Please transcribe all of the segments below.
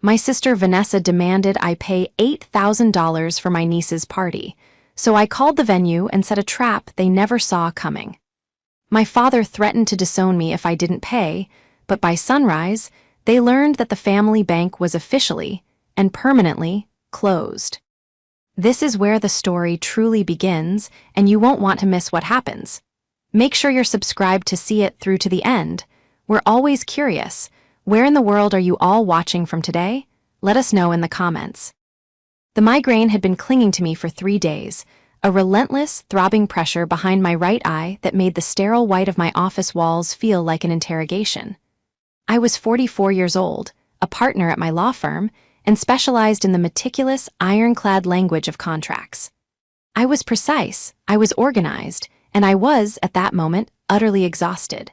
My sister Vanessa demanded I pay $8,000 for my niece's party, so I called the venue and set a trap they never saw coming. My father threatened to disown me if I didn't pay, but by sunrise, they learned that the family bank was officially and permanently closed. This is where the story truly begins, and you won't want to miss what happens. Make sure you're subscribed to see it through to the end. We're always curious. Where in the world are you all watching from today? Let us know in the comments. The migraine had been clinging to me for 3 days, a relentless, throbbing pressure behind my right eye that made the sterile white of my office walls feel like an interrogation. I was 44 years old, a partner at my law firm, and specialized in the meticulous, ironclad language of contracts. I was precise, I was organized, and I was, at that moment, utterly exhausted.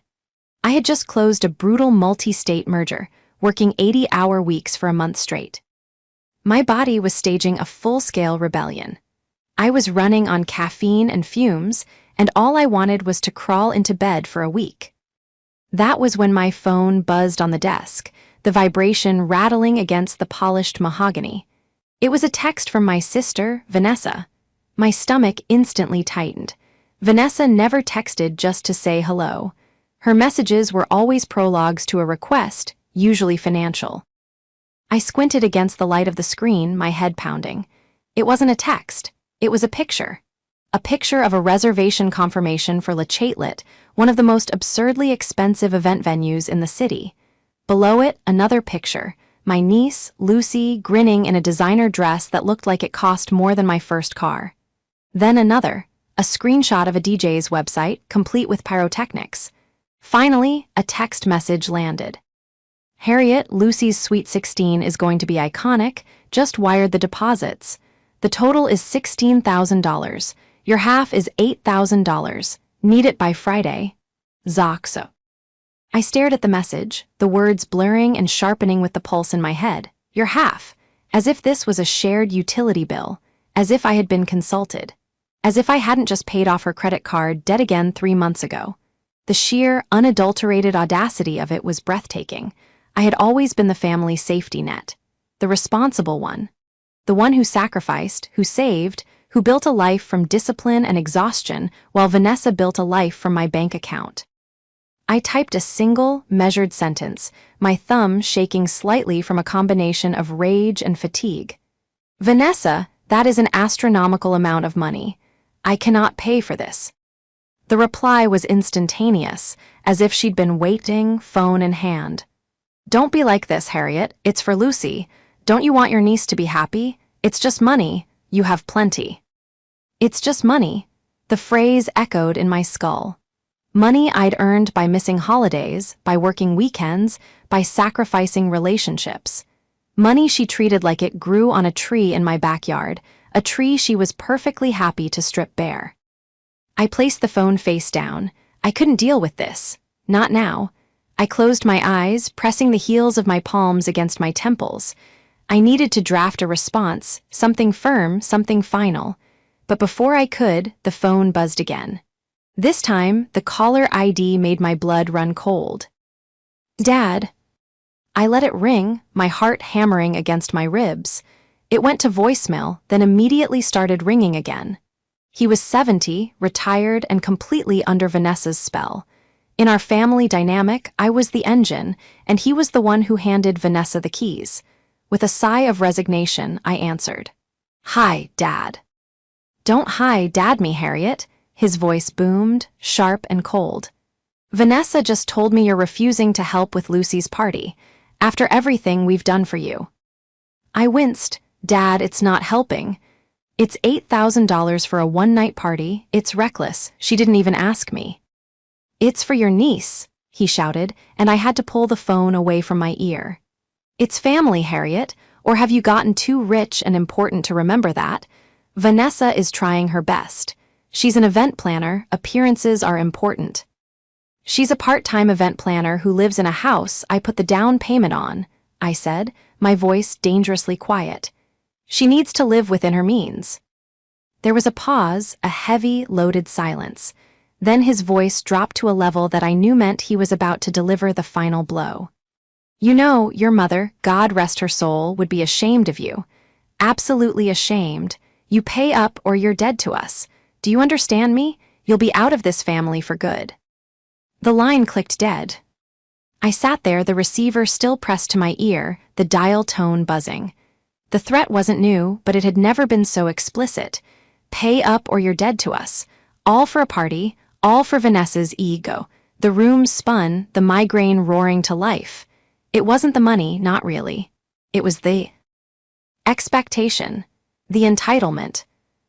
I had just closed a brutal multi-state merger, working 80-hour weeks for a month straight. My body was staging a full-scale rebellion. I was running on caffeine and fumes, and all I wanted was to crawl into bed for a week. That was when my phone buzzed on the desk, the vibration rattling against the polished mahogany. It was a text from my sister, Vanessa. My stomach instantly tightened. Vanessa never texted just to say hello. Her messages were always prologues to a request, usually financial. I squinted against the light of the screen, my head pounding. It wasn't a text. It was a picture. A picture of a reservation confirmation for Le Chatelet, one of the most absurdly expensive event venues in the city. Below it, another picture, my niece, Lucy, grinning in a designer dress that looked like it cost more than my first car. Then another, a screenshot of a DJ's website, complete with pyrotechnics. Finally, a text message landed. Harriet, Lucy's Sweet 16 is going to be iconic, just wired the deposits. The total is $16,000. Your half is $8,000. Need it by Friday. Zoxo. I stared at the message, the words blurring and sharpening with the pulse in my head. Your half. As if this was a shared utility bill. As if I had been consulted. As if I hadn't just paid off her credit card dead again 3 months ago. The sheer, unadulterated audacity of it was breathtaking. I had always been the family safety net. The responsible one. The one who sacrificed, who saved, who built a life from discipline and exhaustion, while Vanessa built a life from my bank account. I typed a single, measured sentence, my thumb shaking slightly from a combination of rage and fatigue. Vanessa, that is an astronomical amount of money. I cannot pay for this. The reply was instantaneous, as if she'd been waiting, phone in hand. Don't be like this, Harriet. It's for Lucy. Don't you want your niece to be happy? It's just money. You have plenty. It's just money. The phrase echoed in my skull. Money I'd earned by missing holidays, by working weekends, by sacrificing relationships. Money she treated like it grew on a tree in my backyard, a tree she was perfectly happy to strip bare. I placed the phone face down. I couldn't deal with this. Not now. I closed my eyes, pressing the heels of my palms against my temples. I needed to draft a response, something firm, something final. But before I could, the phone buzzed again. This time, the caller ID made my blood run cold. Dad. I let it ring, my heart hammering against my ribs. It went to voicemail, then immediately started ringing again. He was 70, retired, and completely under Vanessa's spell. In our family dynamic, I was the engine, and he was the one who handed Vanessa the keys. With a sigh of resignation, I answered. Hi, Dad. Don't hi, Dad me, Harriet. His voice boomed, sharp and cold. Vanessa just told me you're refusing to help with Lucy's party, after everything we've done for you. I winced. Dad, it's not helping. It's $8,000 for a one-night party. It's reckless. She didn't even ask me. It's for your niece, he shouted, and I had to pull the phone away from my ear. It's family, Harriet, or have you gotten too rich and important to remember that? Vanessa is trying her best. She's an event planner. Appearances are important. She's a part-time event planner who lives in a house I put the down payment on, I said, my voice dangerously quiet. She needs to live within her means. There was a pause, a heavy, loaded silence. Then his voice dropped to a level that I knew meant he was about to deliver the final blow. You know, your mother, God rest her soul, would be ashamed of you. Absolutely ashamed. You pay up or you're dead to us. Do you understand me? You'll be out of this family for good." The line clicked dead. I sat there, the receiver still pressed to my ear, the dial tone buzzing. The threat wasn't new, but it had never been so explicit. Pay up or you're dead to us. All for a party, all for Vanessa's ego. The room spun, the migraine roaring to life. It wasn't the money, not really. It was the expectation, the entitlement,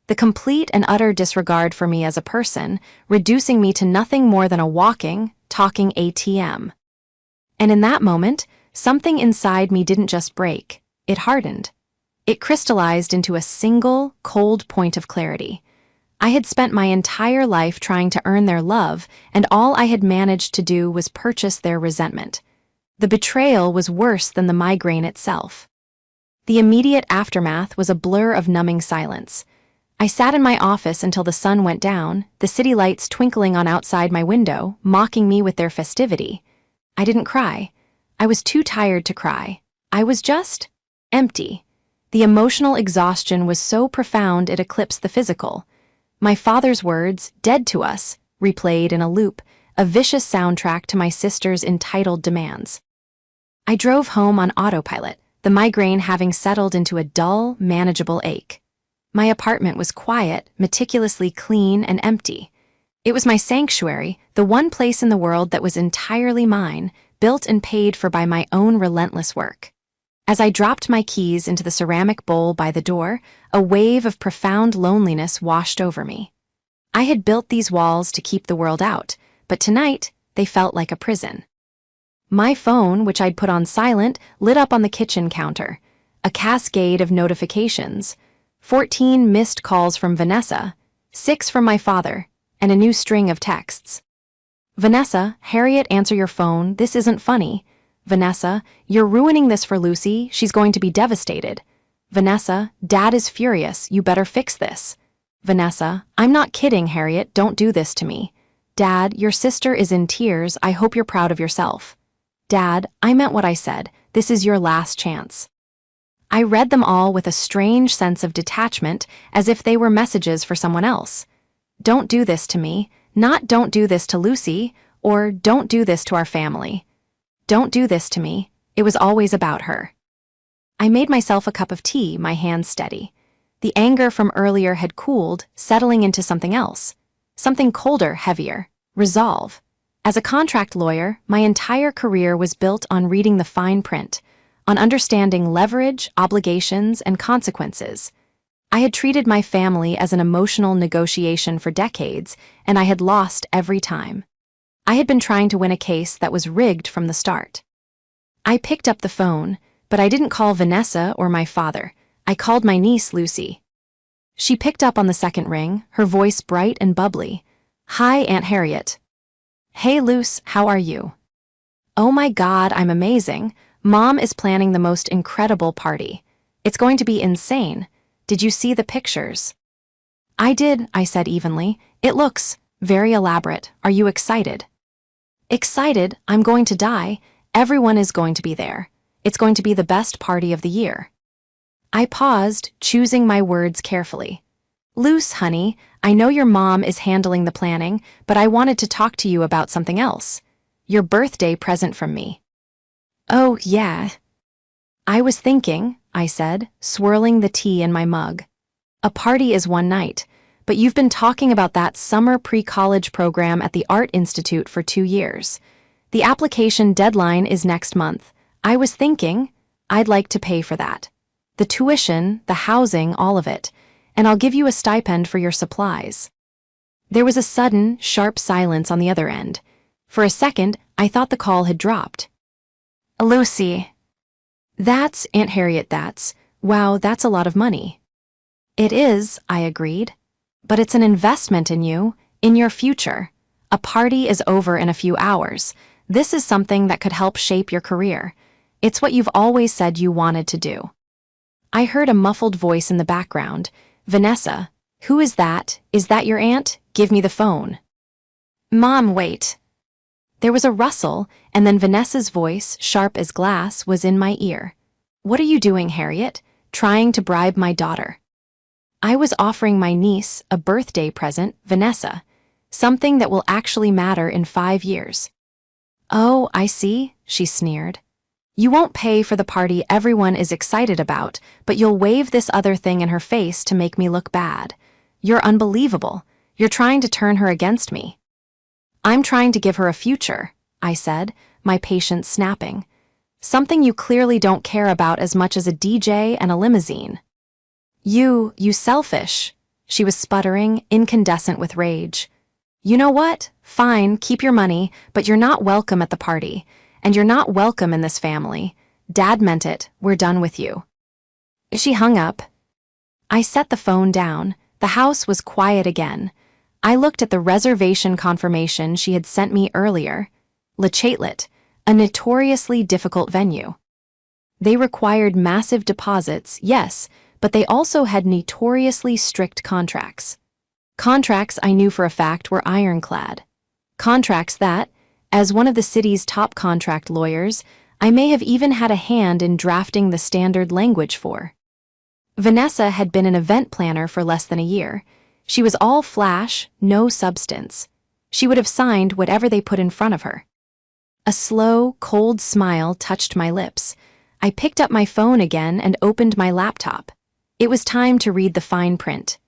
the complete and utter disregard for me as a person, reducing me to nothing more than a walking, talking ATM. And in that moment, something inside me didn't just break, it hardened. It crystallized into a single, cold point of clarity. I had spent my entire life trying to earn their love, and all I had managed to do was purchase their resentment. The betrayal was worse than the migraine itself. The immediate aftermath was a blur of numbing silence. I sat in my office until the sun went down, the city lights twinkling on outside my window, mocking me with their festivity. I didn't cry. I was too tired to cry. I was just empty. The emotional exhaustion was so profound it eclipsed the physical. My father's words, "dead to us," replayed in a loop, a vicious soundtrack to my sister's entitled demands. I drove home on autopilot, the migraine having settled into a dull, manageable ache. My apartment was quiet, meticulously clean and empty. It was my sanctuary, the one place in the world that was entirely mine, built and paid for by my own relentless work. As I dropped my keys into the ceramic bowl by the door, a wave of profound loneliness washed over me. I had built these walls to keep the world out, but tonight they felt like a prison. My phone, which I'd put on silent, lit up on the kitchen counter. A cascade of notifications. 14 missed calls from Vanessa, 6 from my father, and a new string of texts. "Vanessa, Harriet, answer your phone. This isn't funny. Vanessa, you're ruining this for Lucy. She's going to be devastated. Vanessa, Dad is furious. You better fix this. Vanessa, I'm not kidding, Harriet. Don't do this to me. Dad, your sister is in tears. I hope you're proud of yourself. Dad, I meant what I said. This is your last chance." I read them all with a strange sense of detachment, as if they were messages for someone else. Don't do this to me, not don't do this to Lucy, or don't do this to our family. Don't do this to me. It was always about her. I made myself a cup of tea, my hands steady. The anger from earlier had cooled, settling into something else. Something colder, heavier. Resolve. As a contract lawyer, my entire career was built on reading the fine print, on understanding leverage, obligations, and consequences. I had treated my family as an emotional negotiation for decades, and I had lost every time. I had been trying to win a case that was rigged from the start. I picked up the phone, but I didn't call Vanessa or my father. I called my niece, Lucy. She picked up on the second ring, her voice bright and bubbly. "Hi, Aunt Harriet." "Hey, Luce, how are you?" "Oh my God, I'm amazing. Mom is planning the most incredible party. It's going to be insane. Did you see the pictures?" "I did," I said evenly. "It looks very elaborate. Are you excited?" "Excited? I'm going to die. Everyone is going to be there. It's going to be the best party of the year." I paused, choosing my words carefully. "Luce, honey, I know your mom is handling the planning, but I wanted to talk to you about something else. Your birthday present from me." "Oh, yeah." "I was thinking," I said, swirling the tea in my mug. "A party is one night, but you've been talking about that summer pre-college program at the Art Institute for 2 years. The application deadline is next month. I was thinking I'd like to pay for that. The tuition, the housing, all of it, and I'll give you a stipend for your supplies." There was a sudden, sharp silence on the other end. For a second, I thought the call had dropped. "Lucy." "That's, Aunt Harriet, wow, that's a lot of money." "It is," I agreed. "But it's an investment in you, in your future. A party is over in a few hours. This is something that could help shape your career. It's what you've always said you wanted to do." I heard a muffled voice in the background. "Vanessa, who is that? Is that your aunt? Give me the phone." "Mom, wait." There was a rustle, and then Vanessa's voice, sharp as glass, was in my ear. "What are you doing, Harriet? Trying to bribe my daughter?" "I was offering my niece a birthday present, Vanessa. Something that will actually matter in 5 years." "Oh, I see," she sneered. "You won't pay for the party everyone is excited about, but you'll wave this other thing in her face to make me look bad. You're unbelievable. You're trying to turn her against me." "I'm trying to give her a future," I said, my patience snapping. "Something you clearly don't care about as much as a DJ and a limousine." You selfish," she was sputtering, incandescent with rage. "You know what? Fine, keep your money, but you're not welcome at the party. And you're not welcome in this family. Dad meant it, we're done with you." She hung up. I set the phone down. The house was quiet again. I looked at the reservation confirmation she had sent me earlier. Le Chatelet, a notoriously difficult venue. They required massive deposits, yes, but they also had notoriously strict contracts. Contracts I knew for a fact were ironclad. Contracts that, as one of the city's top contract lawyers, I may have even had a hand in drafting the standard language for. Vanessa had been an event planner for less than a year. She was all flash, no substance. She would have signed whatever they put in front of her. A slow, cold smile touched my lips. I picked up my phone again and opened my laptop. It was time to read the fine print.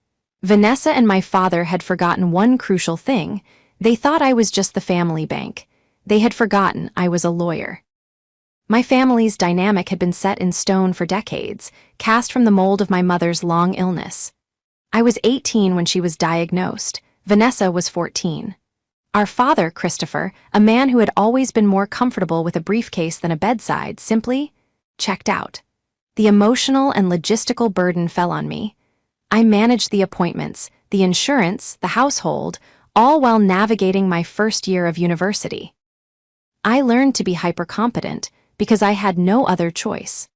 Vanessa and my father had forgotten one crucial thing. They thought I was just the family bank. They had forgotten I was a lawyer. My family's dynamic had been set in stone for decades, cast from the mold of my mother's long illness. I was 18 when she was diagnosed. Vanessa was 14. Our father, Christopher, a man who had always been more comfortable with a briefcase than a bedside, simply checked out. The emotional and logistical burden fell on me. I managed the appointments, the insurance, the household, all while navigating my first year of university. I learned to be hypercompetent because I had no other choice.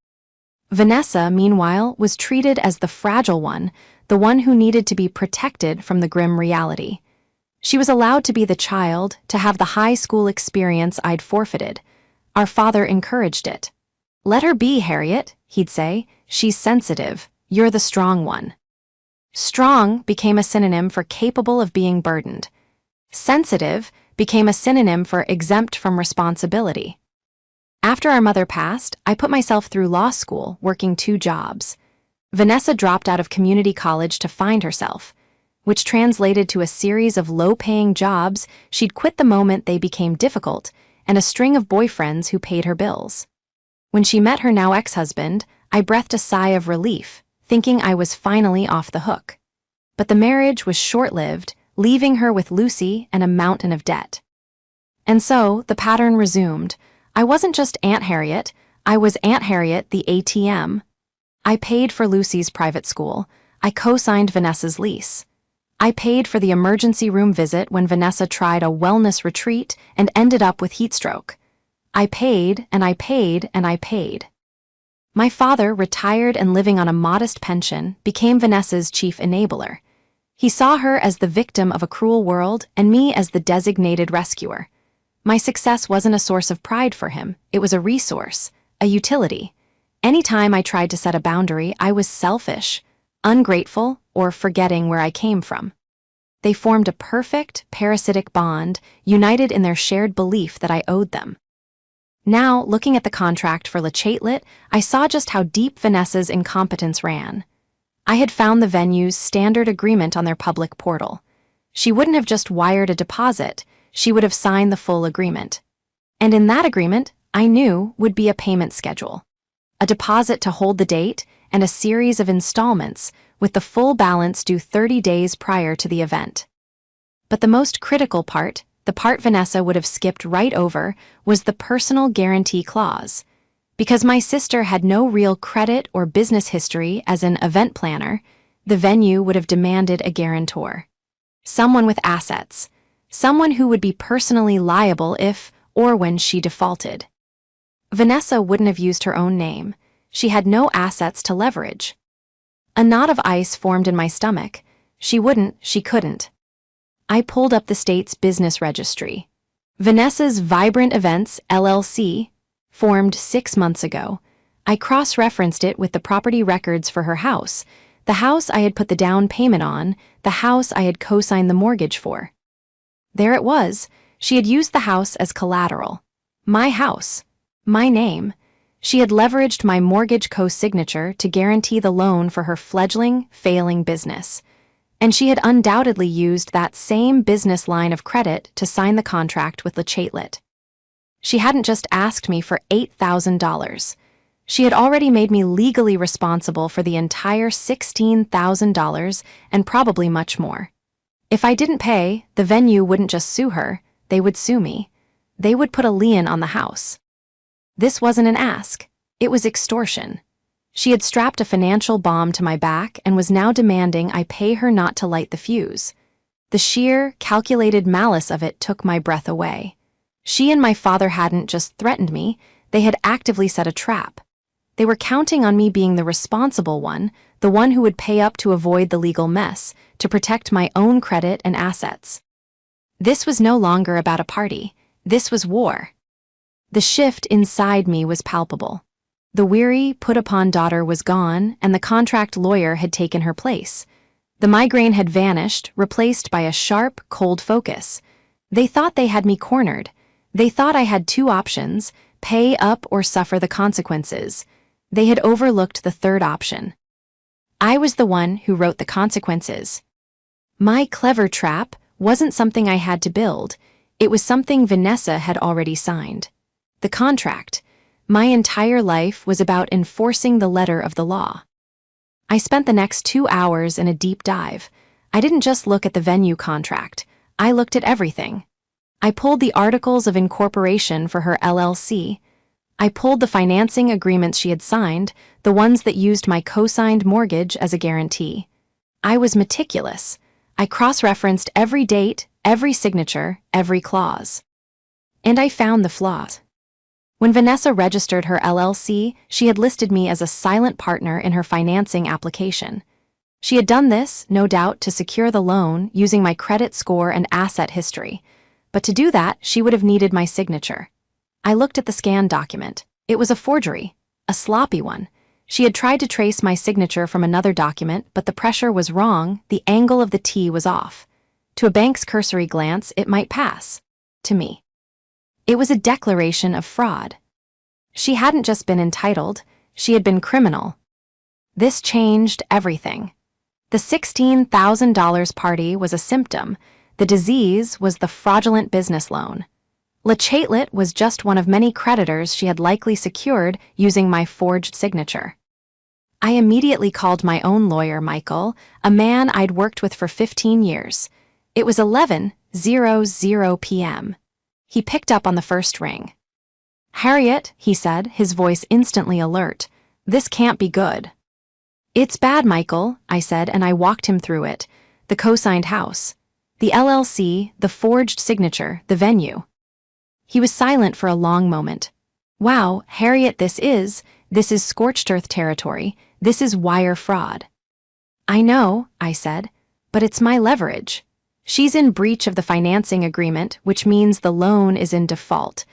Vanessa, meanwhile, was treated as the fragile one, the one who needed to be protected from the grim reality. She was allowed to be the child, to have the high school experience I'd forfeited. Our father encouraged it. "Let her be, Harriet," he'd say. "She's sensitive. You're the strong one." Strong became a synonym for capable of being burdened. Sensitive became a synonym for exempt from responsibility. After our mother passed, I put myself through law school, working 2 jobs. Vanessa dropped out of community college to find herself, which translated to a series of low-paying jobs she'd quit the moment they became difficult, and a string of boyfriends who paid her bills. When she met her now ex-husband, I breathed a sigh of relief, thinking I was finally off the hook. But the marriage was short-lived, leaving her with Lucy and a mountain of debt. And so, the pattern resumed. I wasn't just Aunt Harriet, I was Aunt Harriet the ATM. I paid for Lucy's private school. I co-signed Vanessa's lease. I paid for the emergency room visit when Vanessa tried a wellness retreat and ended up with heatstroke. I paid, and I paid, and I paid. My father, retired and living on a modest pension, became Vanessa's chief enabler. He saw her as the victim of a cruel world and me as the designated rescuer. My success wasn't a source of pride for him, it was a resource, a utility. Anytime I tried to set a boundary, I was selfish, ungrateful, or forgetting where I came from. They formed a perfect, parasitic bond, united in their shared belief that I owed them. Now, looking at the contract for Le Chatelet, I saw just how deep Vanessa's incompetence ran. I had found the venue's standard agreement on their public portal. She wouldn't have just wired a deposit, she would have signed the full agreement. And in that agreement, I knew, would be a payment schedule. A deposit to hold the date and a series of installments, with the full balance due 30 days prior to the event. But the most critical part, the part Vanessa would have skipped right over, was the personal guarantee clause. Because my sister had no real credit or business history as an event planner, the venue would have demanded a guarantor. Someone with assets. Someone who would be personally liable if or when she defaulted. Vanessa wouldn't have used her own name. She had no assets to leverage. A knot of ice formed in my stomach. She couldn't. I pulled up the state's business registry. Vanessa's Vibrant Events, LLC, formed 6 months ago. I cross-referenced it with the property records for her house, the house I had put the down payment on, the house I had co-signed the mortgage for. There it was. She had used the house as collateral. My house. My name. She had leveraged my mortgage co-signature to guarantee the loan for her fledgling, failing business. And she had undoubtedly used that same business line of credit to sign the contract with reimagined. She hadn't just asked me for $8,000. She had already made me legally responsible for the entire $16,000 and probably much more. If I didn't pay, the venue wouldn't just sue her, they would sue me. They would put a lien on the house. This wasn't an ask. It was extortion. She had strapped a financial bomb to my back and was now demanding I pay her not to light the fuse. The sheer, calculated malice of it took my breath away. She and my father hadn't just threatened me, they had actively set a trap. They were counting on me being the responsible one, the one who would pay up to avoid the legal mess, to protect my own credit and assets. This was no longer about a party. This was war. The shift inside me was palpable. The weary, put-upon daughter was gone, and the contract lawyer had taken her place. The migraine had vanished, replaced by a sharp, cold focus. They thought they had me cornered. They thought I had 2 options, pay up or suffer the consequences. They had overlooked the third option. I was the one who wrote the consequences. My clever trap wasn't something I had to build. It was something Vanessa had already signed. The contract. My entire life was about enforcing the letter of the law. I spent the next 2 hours in a deep dive. I didn't just look at the venue contract. I looked at everything. I pulled the articles of incorporation for her LLC. I pulled the financing agreements she had signed, the ones that used my co-signed mortgage as a guarantee. I was meticulous. I cross-referenced every date, every signature, every clause. And I found the flaws. When Vanessa registered her LLC, she had listed me as a silent partner in her financing application. She had done this, no doubt, to secure the loan using my credit score and asset history. But to do that, she would have needed my signature. I looked at the scanned document. It was a forgery, a sloppy one. She had tried to trace my signature from another document, but the pressure was wrong, the angle of the T was off. To a bank's cursory glance, it might pass. To me, it was a declaration of fraud. She hadn't just been entitled, she had been criminal. This changed everything. The $16,000 party was a symptom. The disease was the fraudulent business loan. Lachatelet was just one of many creditors she had likely secured using my forged signature. I immediately called my own lawyer, Michael, a man I'd worked with for 15 years. It was 11:00 p.m. He picked up on the first ring. "Harriet," he said, his voice instantly alert, "this can't be good." "It's bad, Michael," I said, and I walked him through it. The co-signed house. The LLC, the forged signature, the venue. He was silent for a long moment. "Wow, Harriet, this is scorched earth territory. This is wire fraud." "I know," I said, "but it's my leverage. She's in breach of the financing agreement, which means the loan is in default.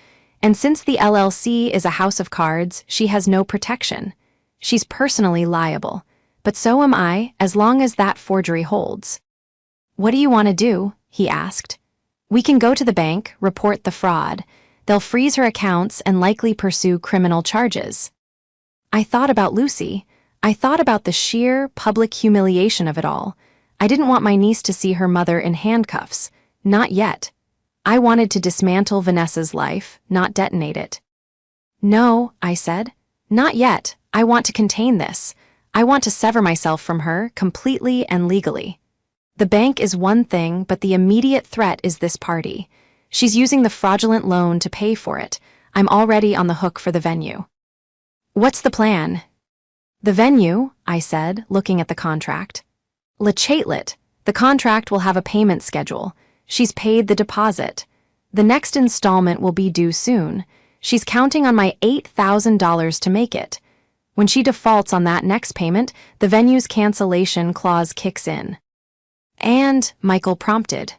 And since the LLC is a house of cards, she has no protection. She's personally liable. But so am I, as long as that forgery holds." "What do you want to do?" he asked. "We can go to the bank, report the fraud. They'll freeze her accounts and likely pursue criminal charges." I thought about Lucy. I thought about the sheer, public humiliation of it all. I didn't want my niece to see her mother in handcuffs. Not yet. I wanted to dismantle Vanessa's life, not detonate it. "No," I said. "Not yet. I want to contain this. I want to sever myself from her, completely and legally. The bank is one thing, but the immediate threat is this party. She's using the fraudulent loan to pay for it. I'm already on the hook for the venue." "What's the plan?" "The venue," I said, looking at the contract. "Lachatelet. The contract will have a payment schedule. She's paid the deposit. The next installment will be due soon. She's counting on my $8,000 to make it. When she defaults on that next payment, the venue's cancellation clause kicks in." "And," Michael prompted.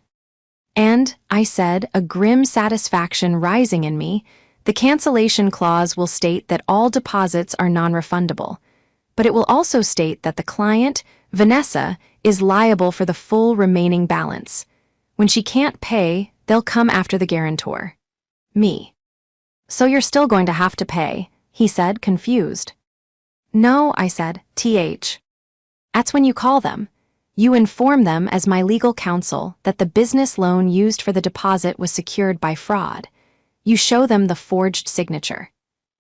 And, I said, a grim satisfaction rising in me, the cancellation clause will state that all deposits are non-refundable, but it will also state that the client, Vanessa, is liable for the full remaining balance. When she can't pay, they'll come after the guarantor. Me. So you're still going to have to pay, he said, confused. No, I said, That's when you call them. You inform them as my legal counsel that the business loan used for the deposit was secured by fraud. You show them the forged signature.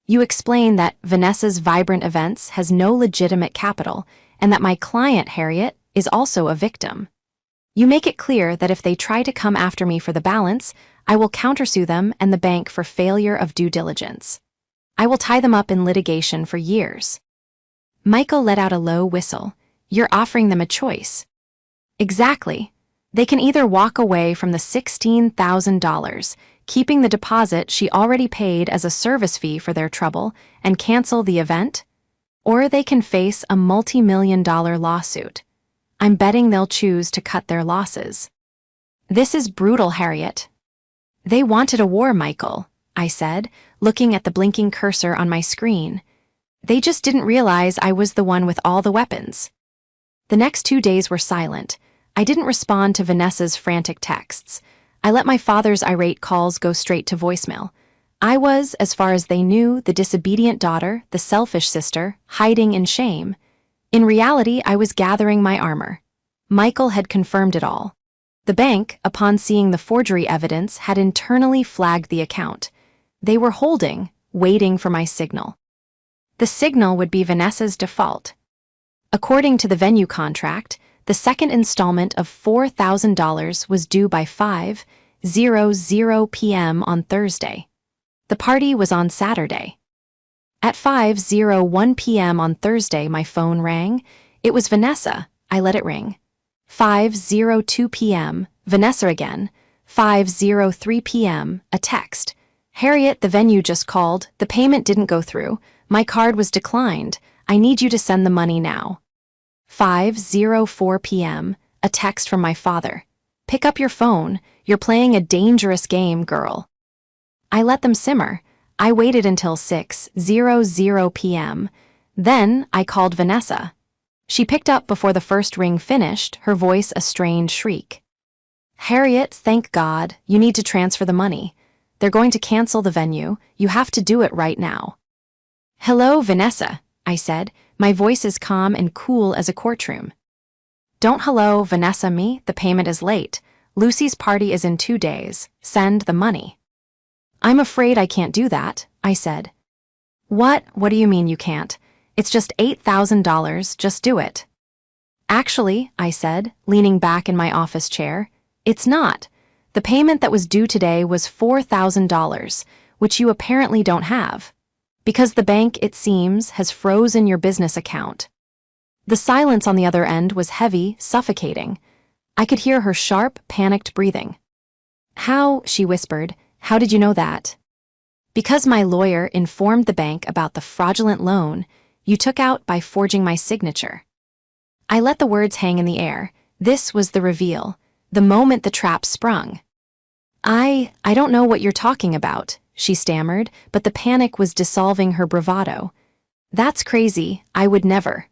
You explain that Vanessa's Vibrant Events has no legitimate capital and that my client, Harriet, is also a victim. You make it clear that if they try to come after me for the balance, I will countersue them and the bank for failure of due diligence. I will tie them up in litigation for years. Michael let out a low whistle. You're offering them a choice. Exactly. They can either walk away from the $16,000, keeping the deposit she already paid as a service fee for their trouble, and cancel the event, or they can face a multi-million-dollar lawsuit. I'm betting they'll choose to cut their losses. This is brutal, Harriet. They wanted a war, Michael, I said, looking at the blinking cursor on my screen. They just didn't realize I was the one with all the weapons. The next 2 days were silent. I didn't respond to Vanessa's frantic texts. I let my father's irate calls go straight to voicemail. I was, as far as they knew, the disobedient daughter, the selfish sister, hiding in shame. In reality, I was gathering my armor. Michael had confirmed it all. The bank, upon seeing the forgery evidence, had internally flagged the account. They were holding, waiting for my signal. The signal would be Vanessa's default. According to the venue contract, the second installment of $4,000 was due by 5:00 p.m. on Thursday. The party was on Saturday. At 5:01 p.m. on Thursday, my phone rang. It was Vanessa. I let it ring. 5:02 p.m., Vanessa again. 5:03 p.m., a text. Harriet, the venue just called. The payment didn't go through. My card was declined. I need you to send the money now. 5:04 p.m., a text from my father. Pick up your phone. You're playing a dangerous game, girl. I let them simmer. I waited until 6:00 p.m. Then I called Vanessa. She picked up before the first ring finished, her voice a strained shriek. Harriet, thank God, you need to transfer the money. They're going to cancel the venue. You have to do it right now. Hello, Vanessa, I said. My voice is calm and cool as a courtroom. Don't hello, Vanessa me. The payment is late. Lucy's party is in 2 days. Send the money. I'm afraid I can't do that, I said. What do you mean you can't? It's just $8,000, just do it. Actually, I said, leaning back in my office chair, it's not. The payment that was due today was $4,000, which you apparently don't have. Because the bank, it seems, has frozen your business account. The silence on the other end was heavy, suffocating. I could hear her sharp, panicked breathing. How, she whispered, how did you know that? Because my lawyer informed the bank about the fraudulent loan you took out by forging my signature. I let the words hang in the air. This was the reveal, the moment the trap sprung. I don't know what you're talking about, she stammered, but the panic was dissolving her bravado. That's crazy, I would never.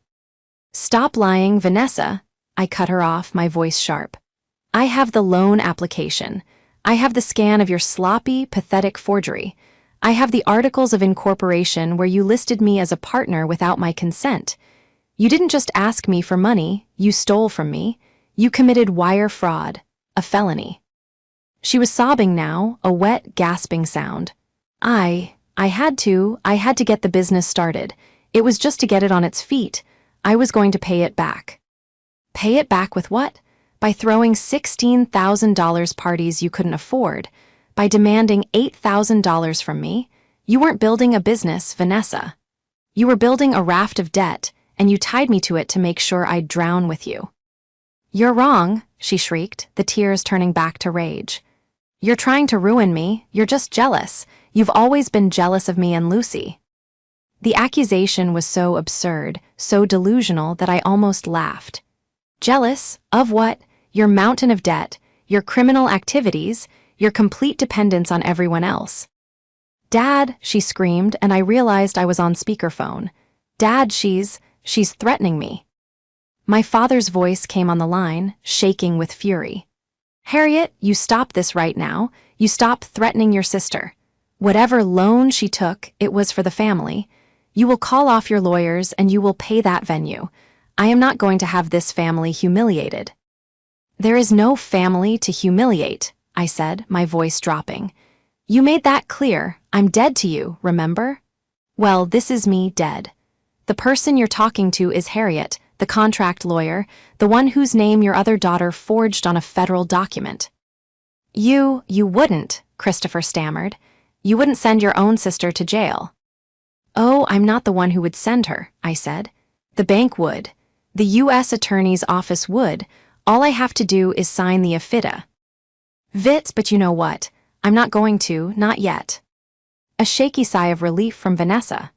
Stop lying, Vanessa, I cut her off, my voice sharp. I have the loan application. I have the scan of your sloppy, pathetic forgery. I have the articles of incorporation where you listed me as a partner without my consent. You didn't just ask me for money, you stole from me. You committed wire fraud, a felony. She was sobbing now, a wet, gasping sound. I had to get the business started. It was just to get it on its feet. I was going to pay it back. Pay it back with what? By throwing $16,000 parties you couldn't afford. By demanding $8,000 from me. You weren't building a business, Vanessa. You were building a raft of debt, and you tied me to it to make sure I'd drown with you. You're wrong, she shrieked, the tears turning back to rage. You're trying to ruin me. You're just jealous. You've always been jealous of me and Lucy. The accusation was so absurd, so delusional that I almost laughed. Jealous? Of what? Your mountain of debt, your criminal activities, your complete dependence on everyone else. Dad, she screamed, and I realized I was on speakerphone. Dad, she's threatening me. My father's voice came on the line, shaking with fury. Harriet, you stop this right now. You stop threatening your sister. Whatever loan she took, it was for the family. You will call off your lawyers and you will pay that venue. I am not going to have this family humiliated. There is no family to humiliate, I said, my voice dropping. You made that clear. I'm dead to you, remember? Well, this is me dead. The person you're talking to is Harriet, the contract lawyer, the one whose name your other daughter forged on a federal document. You wouldn't, Christopher stammered. You wouldn't send your own sister to jail. Oh, I'm not the one who would send her, I said. The bank would. The U.S. Attorney's Office would. All I have to do is sign the affidavit. But you know what? I'm not going to, not yet. A shaky sigh of relief from Vanessa.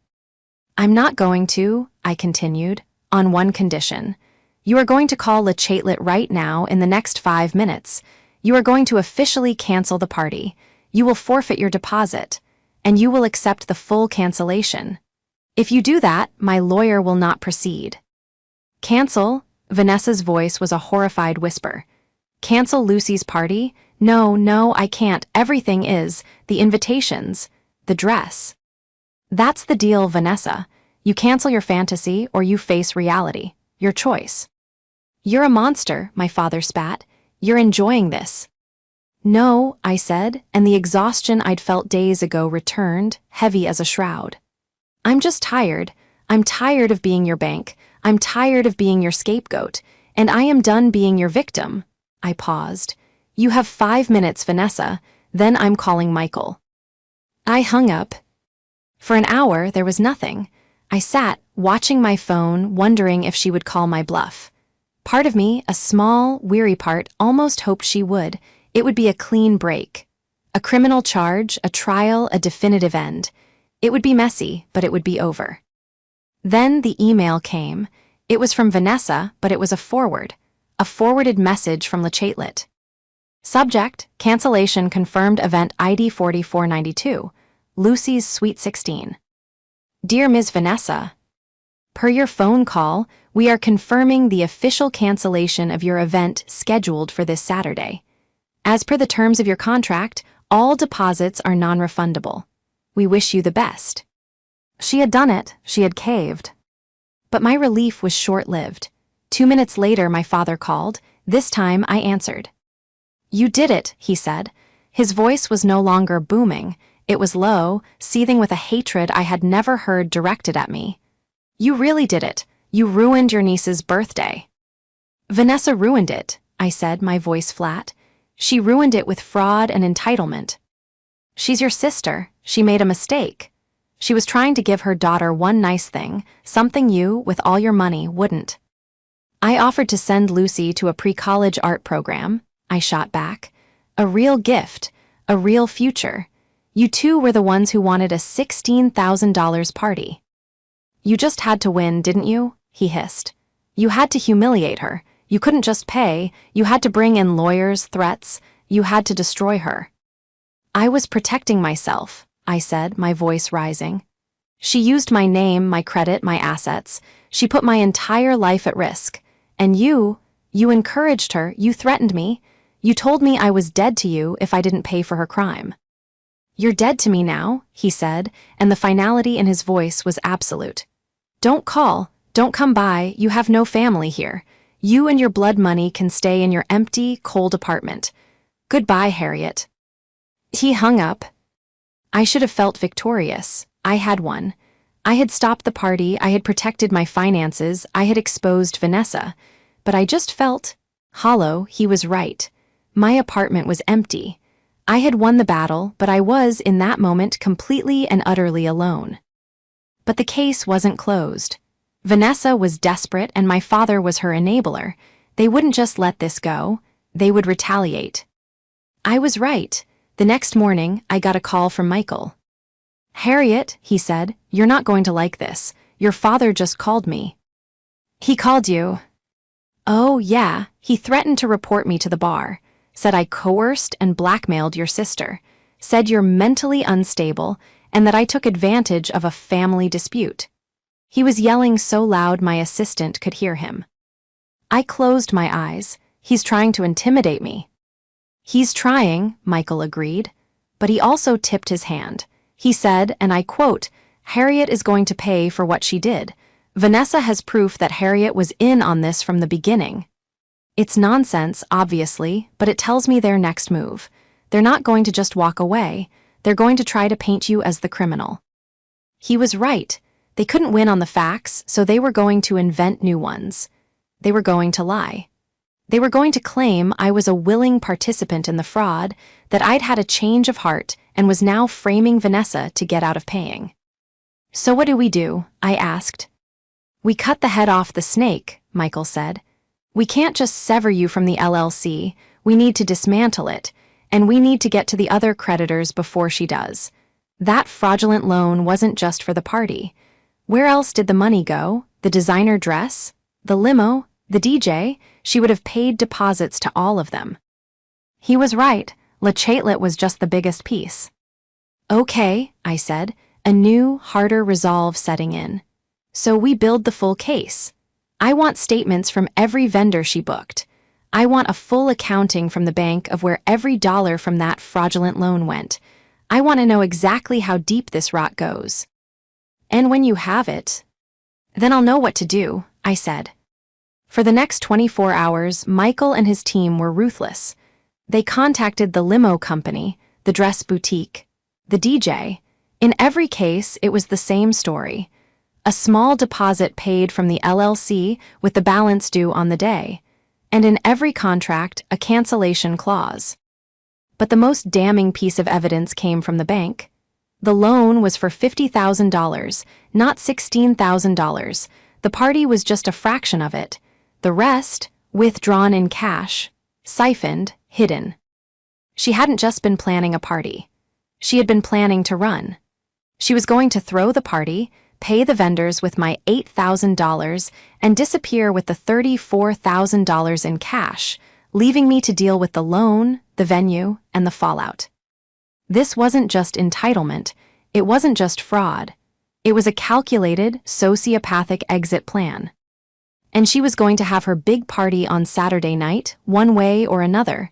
I'm not going to, I continued, on one condition. You are going to call Le Chatelet right now in the next 5 minutes. You are going to officially cancel the party. You will forfeit your deposit, and you will accept the full cancellation. If you do that, my lawyer will not proceed. Cancel? Vanessa's voice was a horrified whisper. Cancel Lucy's party? No, I can't. Everything is. The invitations. The dress. That's the deal, Vanessa. You cancel your fantasy or you face reality. Your choice. You're a monster, my father spat. You're enjoying this. No, I said, and the exhaustion I'd felt days ago returned, heavy as a shroud. I'm just tired. I'm tired of being your bank. I'm tired of being your scapegoat. And I am done being your victim. I paused. You have 5 minutes, Vanessa. Then I'm calling Michael. I hung up. For an hour, there was nothing. I sat, watching my phone, wondering if she would call my bluff. Part of me, a small, weary part, almost hoped she would. It would be a clean break. A criminal charge, a trial, a definitive end. It would be messy, but it would be over. Then the email came. It was from Vanessa, but it was a forwarded message from Le Chatelet. Subject, cancellation confirmed event ID 4492, Lucy's Sweet 16. Dear Ms. Vanessa, per your phone call, we are confirming the official cancellation of your event scheduled for this Saturday. As per the terms of your contract, all deposits are non-refundable. We wish you the best. She had done it. She had caved. But my relief was short-lived. 2 minutes later, my father called. This time, I answered. You did it, he said. His voice was no longer booming. It was low, seething with a hatred I had never heard directed at me. You really did it. You ruined your niece's birthday. Vanessa ruined it, I said, my voice flat. She ruined it with fraud and entitlement. She's your sister. She made a mistake. She was trying to give her daughter one nice thing, something you, with all your money, wouldn't. I offered to send Lucy to a pre-college art program, I shot back. A real gift, a real future. You two were the ones who wanted a $16,000 party. You just had to win, didn't you? He hissed. You had to humiliate her. You couldn't just pay. You had to bring in lawyers, threats. You had to destroy her. I was protecting myself, I said, my voice rising. She used my name, my credit, my assets. She put my entire life at risk. And you encouraged her, you threatened me. You told me I was dead to you if I didn't pay for her crime. You're dead to me now, he said, and the finality in his voice was absolute. Don't call, don't come by, you have no family here. You and your blood money can stay in your empty, cold apartment. Goodbye, Harriet. He hung up. I should have felt victorious. I had won. I had stopped the party, I had protected my finances, I had exposed Vanessa. But I just felt hollow. He was right. My apartment was empty. I had won the battle, but I was, in that moment, completely and utterly alone. But the case wasn't closed. Vanessa was desperate, and my father was her enabler. They wouldn't just let this go. They would retaliate. I was right. The next morning, I got a call from Michael. Harriet, he said, you're not going to like this. Your father just called me. He called you. Oh, yeah, he threatened to report me to the bar. said I coerced and blackmailed your sister, said you're mentally unstable, and that I took advantage of a family dispute. He was yelling so loud my assistant could hear him. I closed my eyes. He's trying to intimidate me. He's trying, Michael agreed, but he also tipped his hand. He said, and I quote, "Harriet is going to pay for what she did. Vanessa has proof that Harriet was in on this from the beginning." It's nonsense, obviously, but it tells me their next move. They're not going to just walk away. They're going to try to paint you as the criminal. He was right. They couldn't win on the facts, so they were going to invent new ones. They were going to lie. They were going to claim I was a willing participant in the fraud, that I'd had a change of heart and was now framing Vanessa to get out of paying. "So what do?" I asked. "We cut the head off the snake," Michael said. "We can't just sever you from the LLC, we need to dismantle it, and we need to get to the other creditors before she does. That fraudulent loan wasn't just for the party. Where else did the money go? The designer dress? The limo? The DJ? She would have paid deposits to all of them." He was right. Le Chatelet was just the biggest piece. "Okay," I said, a new, harder resolve setting in. "So we build the full case. I want statements from every vendor she booked. I want a full accounting from the bank of where every dollar from that fraudulent loan went. I want to know exactly how deep this rot goes. And when you have it, then I'll know what to do," I said. For the next 24 hours, Michael and his team were ruthless. They contacted the limo company, the dress boutique, the DJ. In every case, it was the same story. A small deposit paid from the LLC with the balance due on the day, and in every contract, a cancellation clause. But the most damning piece of evidence came from the bank. The loan was for $50,000, not $16,000. The party was just a fraction of it. The rest, withdrawn in cash, siphoned, hidden. She hadn't just been planning a party. She had been planning to run. She was going to throw the party, pay the vendors with my $8,000, and disappear with the $34,000 in cash, leaving me to deal with the loan, the venue, and the fallout. This wasn't just entitlement. It wasn't just fraud. It was a calculated, sociopathic exit plan. And she was going to have her big party on Saturday night, one way or another.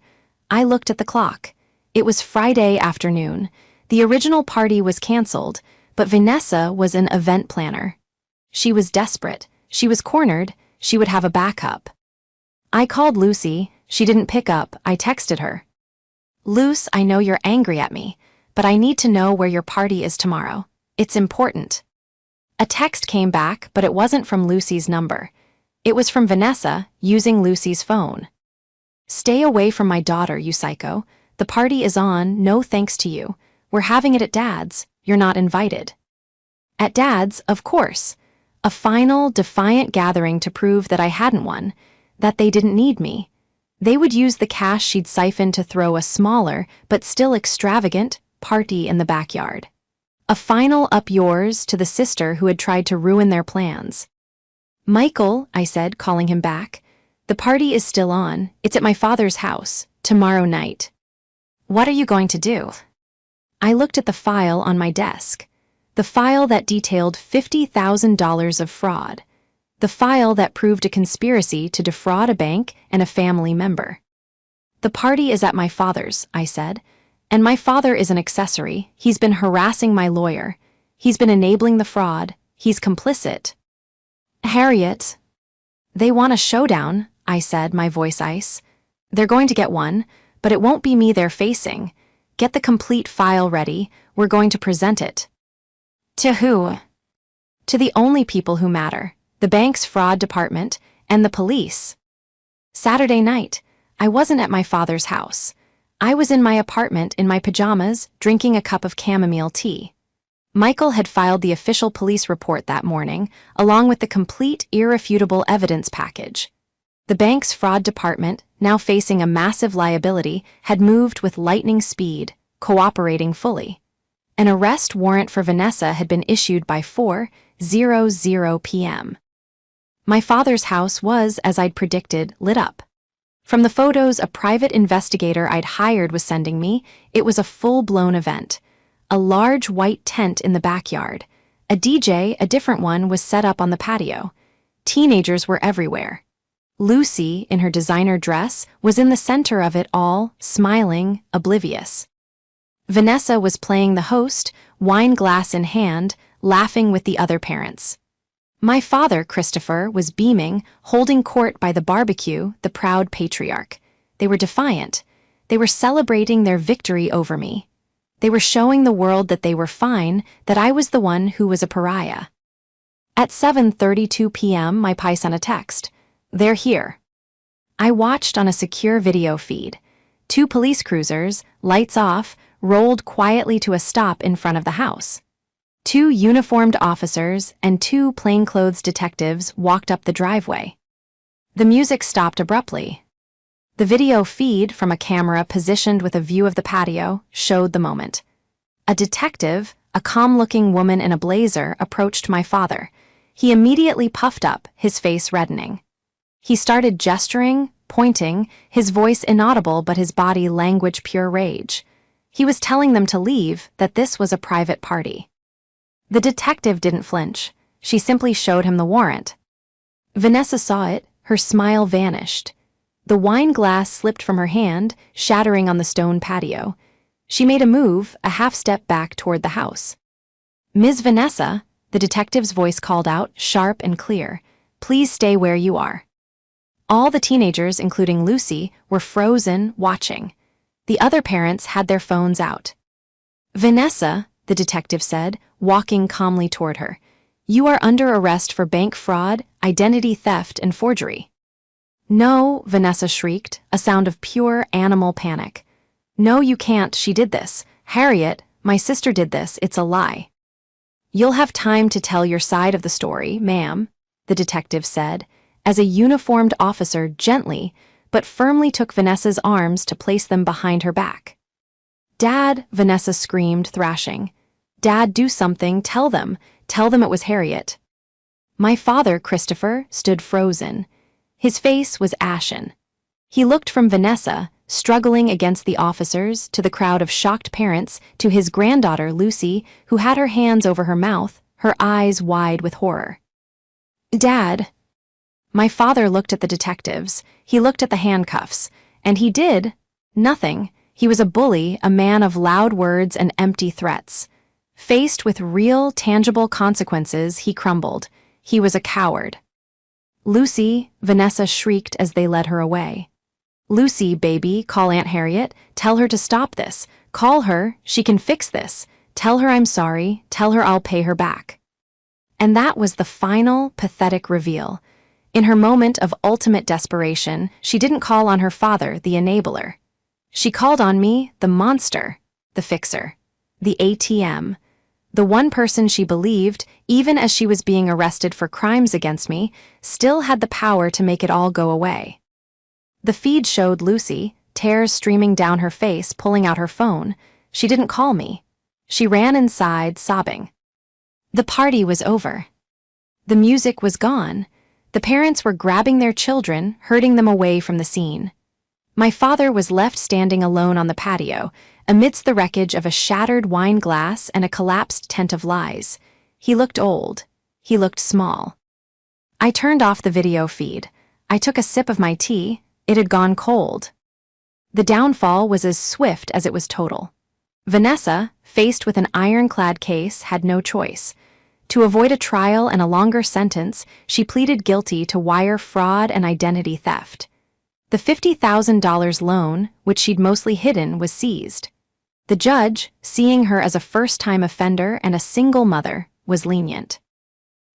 I looked at the clock. It was Friday afternoon. The original party was canceled, but Vanessa was an event planner. She was desperate. She was cornered. She would have a backup. I called Lucy. She didn't pick up. I texted her. "Luce, I know you're angry at me, but I need to know where your party is tomorrow. It's important." A text came back, but it wasn't from Lucy's number. It was from Vanessa, using Lucy's phone. "Stay away from my daughter, you psycho. The party is on, no thanks to you. We're having it at Dad's. You're not invited." At Dad's, of course. A final, defiant gathering to prove that I hadn't won, that they didn't need me. They would use the cash she'd siphoned to throw a smaller, but still extravagant, party in the backyard. A final up yours to the sister who had tried to ruin their plans. "Michael," I said, calling him back, "the party is still on. It's at my father's house, tomorrow night." "What are you going to do?" I looked at the file on my desk. The file that detailed $50,000 of fraud. The file that proved a conspiracy to defraud a bank and a family member. "The party is at my father's," I said, "and my father is an accessory. He's been harassing my lawyer. He's been enabling the fraud. He's complicit." "Harriet." "They want a showdown," I said, my voice ice. "They're going to get one, but it won't be me they're facing. Get the complete file ready. We're going to present it." "To who?" "To the only people who matter. The bank's fraud department and the police." Saturday night, I wasn't at my father's house. I was in my apartment in my pajamas, drinking a cup of chamomile tea. Michael had filed the official police report that morning, along with the complete, irrefutable evidence package. The bank's fraud department, now facing a massive liability, had moved with lightning speed, cooperating fully. An arrest warrant for Vanessa had been issued by 4:00 p.m. My father's house was, as I'd predicted, lit up. From the photos a private investigator I'd hired was sending me, it was a full-blown event. A large white tent in the backyard. A DJ, a different one, was set up on the patio. Teenagers were everywhere. Lucy, in her designer dress, was in the center of it all, smiling, oblivious. Vanessa was playing the host, wine glass in hand, laughing with the other parents. My father, Christopher, was beaming, holding court by the barbecue, the proud patriarch. They were defiant. They were celebrating their victory over me. They were showing the world that they were fine, that I was the one who was a pariah. At 7:32 p.m., my pi sent a text. "They're here." I watched on a secure video feed. 2 police cruisers, lights off, rolled quietly to a stop in front of the house. 2 uniformed officers and 2 plainclothes detectives walked up the driveway. The music stopped abruptly. The video feed from a camera positioned with a view of the patio showed the moment. A detective, a calm-looking woman in a blazer, approached my father. He immediately puffed up, his face reddening. He started gesturing, pointing, his voice inaudible but his body language pure rage. He was telling them to leave, that this was a private party. The detective didn't flinch. She simply showed him the warrant. Vanessa saw it, her smile vanished. The wine glass slipped from her hand, shattering on the stone patio. She made a move, a half-step back toward the house. "Ms. Vanessa," the detective's voice called out, sharp and clear, "please stay where you are." All the teenagers, including Lucy, were frozen, watching. The other parents had their phones out. "Vanessa," the detective said, walking calmly toward her, "you are under arrest for bank fraud, identity theft, and forgery." "No," Vanessa shrieked, a sound of pure animal panic. "No, you can't, she did this. Harriet, my sister did this, it's a lie." "You'll have time to tell your side of the story, ma'am," the detective said, as a uniformed officer gently but firmly took Vanessa's arms to place them behind her back. "Dad," Vanessa screamed, thrashing. "Dad, do something, tell them it was Harriet." My father, Christopher, stood frozen. His face was ashen. He looked from Vanessa, struggling against the officers, to the crowd of shocked parents, to his granddaughter, Lucy, who had her hands over her mouth, her eyes wide with horror. "Dad." My father looked at the detectives. He looked at the handcuffs. And he did nothing. He was a bully, a man of loud words and empty threats. Faced with real, tangible consequences, he crumbled. He was a coward. "Lucy," Vanessa shrieked as they led her away. "Lucy, baby, call Aunt Harriet. Tell her to stop this. Call her, she can fix this. Tell her I'm sorry. Tell her I'll pay her back." And that was the final, pathetic reveal. In her moment of ultimate desperation, she didn't call on her father, the enabler. She called on me, the monster, the fixer, the ATM, the one person she believed, even as she was being arrested for crimes against me, still had the power to make it all go away. The feed showed Lucy, tears streaming down her face, pulling out her phone. She didn't call me. She ran inside, sobbing. The party was over. The music was gone. The parents were grabbing their children, herding them away from the scene. My father was left standing alone on the patio, amidst the wreckage of a shattered wine glass and a collapsed tent of lies. He looked old. He looked small. I turned off the video feed. I took a sip of my tea. It had gone cold. The downfall was as swift as it was total. Vanessa, faced with an ironclad case, had no choice. To avoid a trial and a longer sentence, she pleaded guilty to wire fraud and identity theft. The $50,000 loan, which she'd mostly hidden, was seized. The judge, seeing her as a first-time offender and a single mother, was lenient.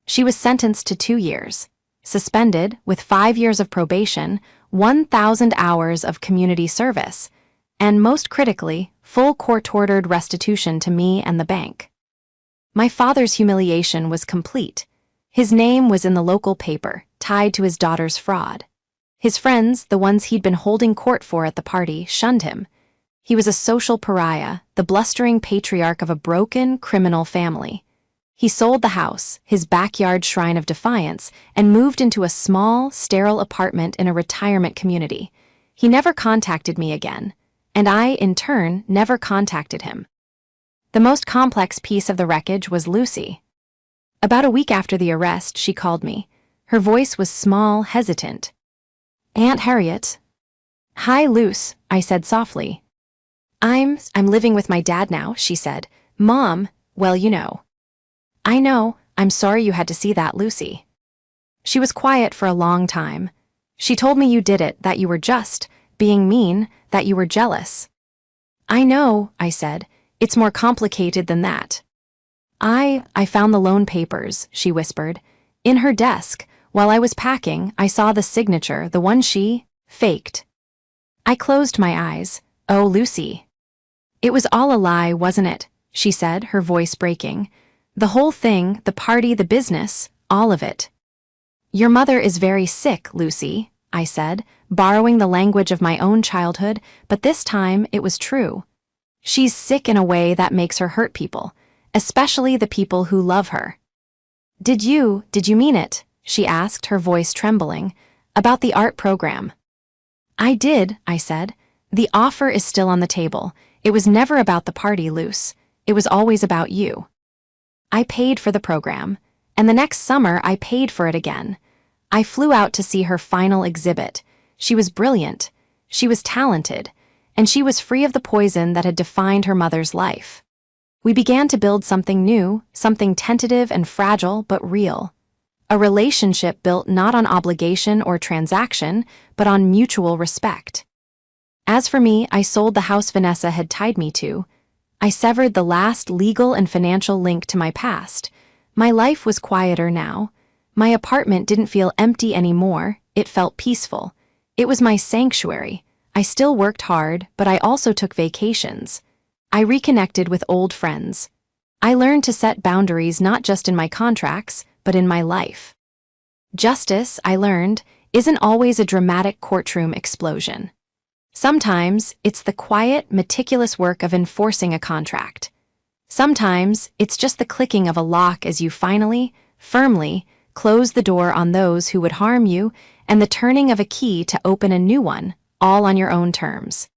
She was sentenced to 2 years, suspended with 5 years of probation, 1,000 hours of community service, and most critically, full court-ordered restitution to me and the bank. My father's humiliation was complete. His name was in the local paper, tied to his daughter's fraud. His friends, the ones he'd been holding court for at the party, shunned him. He was a social pariah, the blustering patriarch of a broken, criminal family. He sold the house, his backyard shrine of defiance, and moved into a small, sterile apartment in a retirement community. He never contacted me again, and I, in turn, never contacted him. The most complex piece of the wreckage was Lucy. About a week after the arrest, she called me. Her voice was small, hesitant. "Aunt Harriet." "Hi, Luce," I said softly. I'm living with my dad now," she said. "Mom, well, you know." "I know, I'm sorry you had to see that, Lucy." She was quiet for a long time. "She told me you did it, that you were just being mean, that you were jealous." "I know," I said. "It's more complicated than that." I found the loan papers," she whispered. "In her desk. While I was packing, I saw the signature, the one she faked." I closed my eyes. "Oh, Lucy." "It was all a lie, wasn't it?" she said, her voice breaking. "The whole thing, the party, the business, all of it." "Your mother is very sick, Lucy," I said, borrowing the language of my own childhood, but this time it was true. "She's sick in a way that makes her hurt people, especially the people who love her." Did you mean it?" she asked, her voice trembling. "About the art program?" "I did," I said. "The offer is still on the table. It was never about the party, Luce. It was always about you." I paid for the program, and the next summer I paid for it again. I flew out to see her final exhibit. She was brilliant, she was talented, and she was free of the poison that had defined her mother's life. We began to build something new, something tentative and fragile but real. A relationship built not on obligation or transaction, but on mutual respect. As for me, I sold the house Vanessa had tied me to. I severed the last legal and financial link to my past. My life was quieter now. My apartment didn't feel empty anymore, it felt peaceful. It was my sanctuary. I still worked hard, but I also took vacations. I reconnected with old friends. I learned to set boundaries not just in my contracts, but in my life. Justice, I learned, isn't always a dramatic courtroom explosion. Sometimes it's the quiet, meticulous work of enforcing a contract. Sometimes it's just the clicking of a lock as you finally, firmly, close the door on those who would harm you, and the turning of a key to open a new one, all on your own terms.